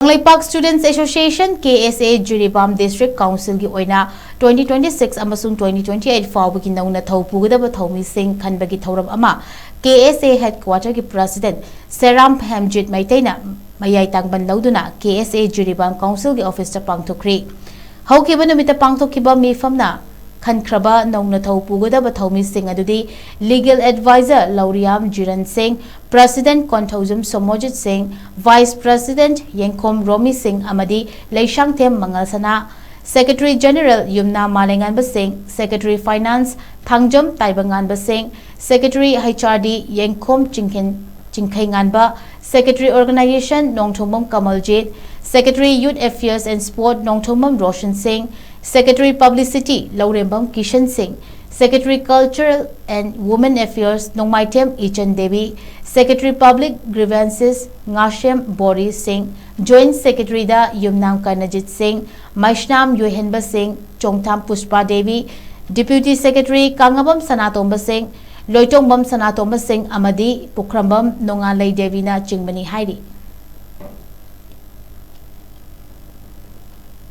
Kangleipak Students Association KSA Jiribam District Council gi Oina 2026 amasung 2028 Phaobagi Nouna PUGADAB THOUMEE sing KHANBAGI THOURAM ama KSA headquarter gi President SERAM HEMJIT MEITEI na MAYAI TANGBAN LOUDUNA KSA Jiribam Council gi office ta PANGTHOKHRE haukiba numita pangthokhiba mifamna Khankraba Nouna PUGADAB THOUMEE sing adudi legal advisor Lauriam Jiran Singh President Konthozum Somojit Singh Vice President Yengkom Romi Singh amadi Leishangthem Mangalsana Secretary General Yumna Malengan Basing Secretary Finance Thangjom Taibangan Basing Secretary HRD Yengkom Chingkhainganba Secretary Organization Nongthomam Kamaljit Secretary Youth Affairs and Sport Nongthomam Roshan Singh Secretary Publicity Laurembam Kishan Singh Secretary Cultural and Women Affairs Nongmaithem Ichan Devi Secretary Public Grievances Ngashem Boris Singh Joint Secretary da Yumnam Karnajit Singh Maishnam Yohenba Singh Chongtham Pushpa Devi Deputy Secretary Kangabam Sanatomba Singh Loitongbam Sanatomba Singh amadi Pukrambam Nongalai Devi na Chingbani Hairi